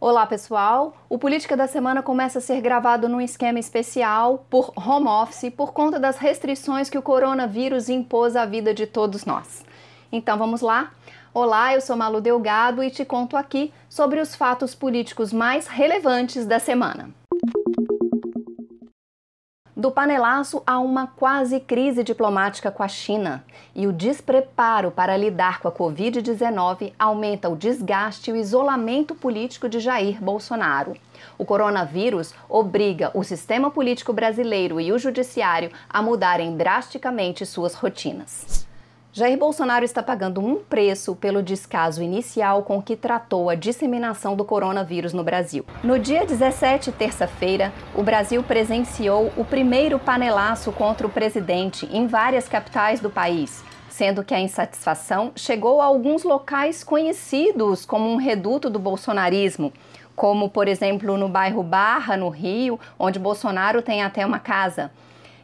Olá, pessoal! O Política da Semana começa a ser gravado num esquema especial por home office por conta das restrições que o coronavírus impôs à vida de todos nós. Então vamos lá? Olá, eu sou Malu Delgado e te conto aqui sobre os fatos políticos mais relevantes da semana. Do panelaço a uma quase crise diplomática com a China. E o despreparo para lidar com a Covid-19 aumenta o desgaste e o isolamento político de Jair Bolsonaro. O coronavírus obriga o sistema político brasileiro e o judiciário a mudarem drasticamente suas rotinas. Jair Bolsonaro está pagando um preço pelo descaso inicial com que tratou a disseminação do coronavírus no Brasil. No dia 17, terça-feira, o Brasil presenciou o primeiro panelaço contra o presidente em várias capitais do país, sendo que a insatisfação chegou a alguns locais conhecidos como um reduto do bolsonarismo, como, por exemplo, no bairro Barra, no Rio, onde Bolsonaro tem até uma casa.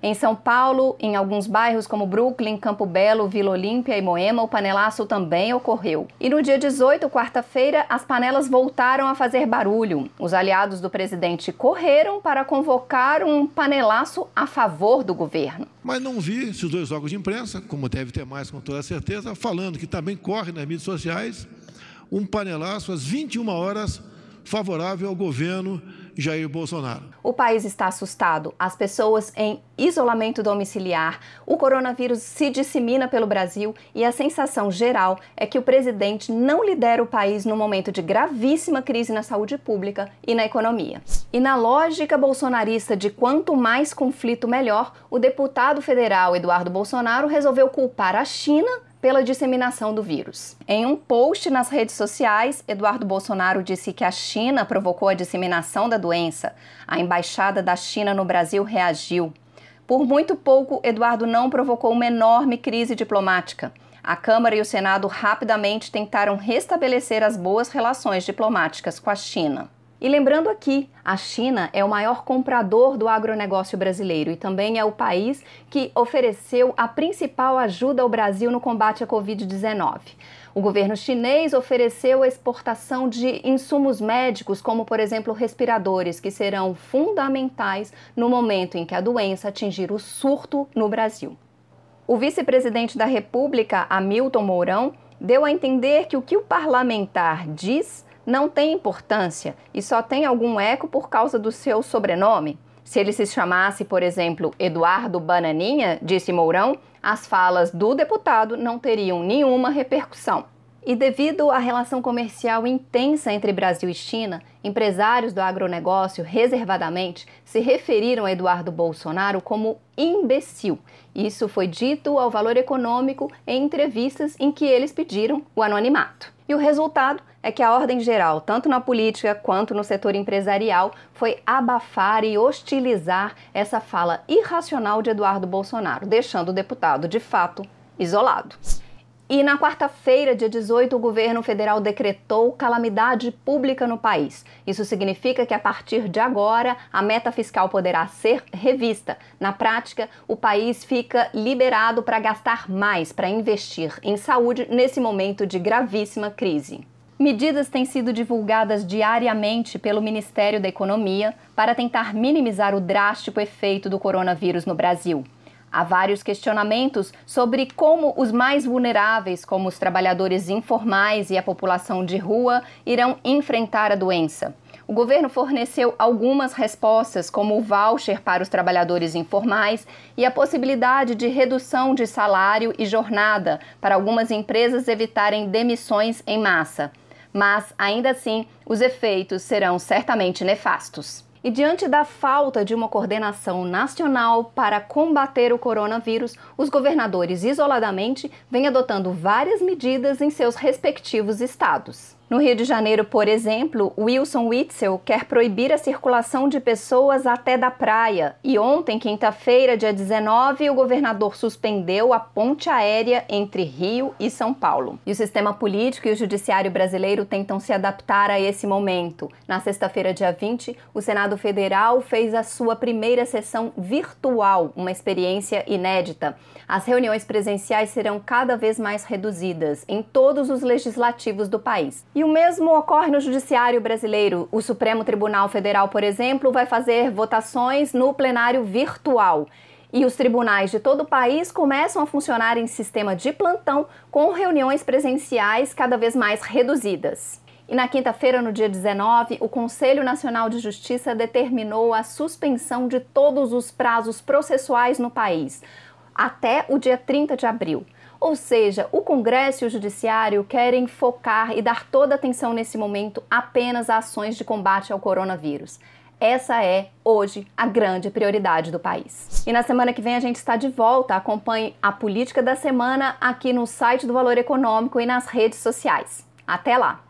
Em São Paulo, em alguns bairros como Brooklyn, Campo Belo, Vila Olímpia e Moema, o panelaço também ocorreu. E no dia 18, quarta-feira, as panelas voltaram a fazer barulho. Os aliados do presidente correram para convocar um panelaço a favor do governo. Mas não vi esses dois órgãos de imprensa, como deve ter mais com toda certeza, falando que também corre nas mídias sociais um panelaço às 21 horas favorável ao governo Jair Bolsonaro. O país está assustado, as pessoas em isolamento domiciliar, o coronavírus se dissemina pelo Brasil e a sensação geral é que o presidente não lidera o país num momento de gravíssima crise na saúde pública e na economia. E na lógica bolsonarista de quanto mais conflito melhor, o deputado federal Eduardo Bolsonaro resolveu culpar a China pela disseminação do vírus. Em um post nas redes sociais, Eduardo Bolsonaro disse que a China provocou a disseminação da doença. A embaixada da China no Brasil reagiu. Por muito pouco, Eduardo não provocou uma enorme crise diplomática. A Câmara e o Senado rapidamente tentaram restabelecer as boas relações diplomáticas com a China. E lembrando aqui, a China é o maior comprador do agronegócio brasileiro e também é o país que ofereceu a principal ajuda ao Brasil no combate à Covid-19. O governo chinês ofereceu a exportação de insumos médicos, como por exemplo respiradores, que serão fundamentais no momento em que a doença atingir o surto no Brasil. O vice-presidente da República, Hamilton Mourão, deu a entender que o que o parlamentar diz não tem importância e só tem algum eco por causa do seu sobrenome. Se ele se chamasse, por exemplo, Eduardo Bananinha, disse Mourão, as falas do deputado não teriam nenhuma repercussão. E devido à relação comercial intensa entre Brasil e China, empresários do agronegócio reservadamente se referiram a Eduardo Bolsonaro como imbecil. Isso foi dito ao Valor Econômico em entrevistas em que eles pediram o anonimato. E o resultado é que a ordem geral, tanto na política quanto no setor empresarial, foi abafar e hostilizar essa fala irracional de Eduardo Bolsonaro, deixando o deputado, de fato, isolado. E na quarta-feira, dia 18, o governo federal decretou calamidade pública no país. Isso significa que a partir de agora a meta fiscal poderá ser revista. Na prática, o país fica liberado para gastar mais, para investir em saúde nesse momento de gravíssima crise. Medidas têm sido divulgadas diariamente pelo Ministério da Economia para tentar minimizar o drástico efeito do coronavírus no Brasil. Há vários questionamentos sobre como os mais vulneráveis, como os trabalhadores informais e a população de rua, irão enfrentar a doença. O governo forneceu algumas respostas, como o voucher para os trabalhadores informais e a possibilidade de redução de salário e jornada para algumas empresas evitarem demissões em massa. Mas, ainda assim, os efeitos serão certamente nefastos. E diante da falta de uma coordenação nacional para combater o coronavírus, os governadores isoladamente vêm adotando várias medidas em seus respectivos estados. No Rio de Janeiro, por exemplo, Wilson Witzel quer proibir a circulação de pessoas até da praia. E ontem, quinta-feira, dia 19, o governador suspendeu a ponte aérea entre Rio e São Paulo. E o sistema político e o judiciário brasileiro tentam se adaptar a esse momento. Na sexta-feira, dia 20, o Senado Federal fez a sua primeira sessão virtual, uma experiência inédita. As reuniões presenciais serão cada vez mais reduzidas em todos os legislativos do país. E o mesmo ocorre no Judiciário brasileiro. O Supremo Tribunal Federal, por exemplo, vai fazer votações no plenário virtual. E os tribunais de todo o país começam a funcionar em sistema de plantão, com reuniões presenciais cada vez mais reduzidas. E na quinta-feira, no dia 19, o Conselho Nacional de Justiça determinou a suspensão de todos os prazos processuais no país, até o dia 30 de abril. Ou seja, o Congresso e o Judiciário querem focar e dar toda a atenção nesse momento apenas a ações de combate ao coronavírus. Essa é, hoje, a grande prioridade do país. E na semana que vem a gente está de volta. Acompanhe a Política da Semana aqui no site do Valor Econômico e nas redes sociais. Até lá!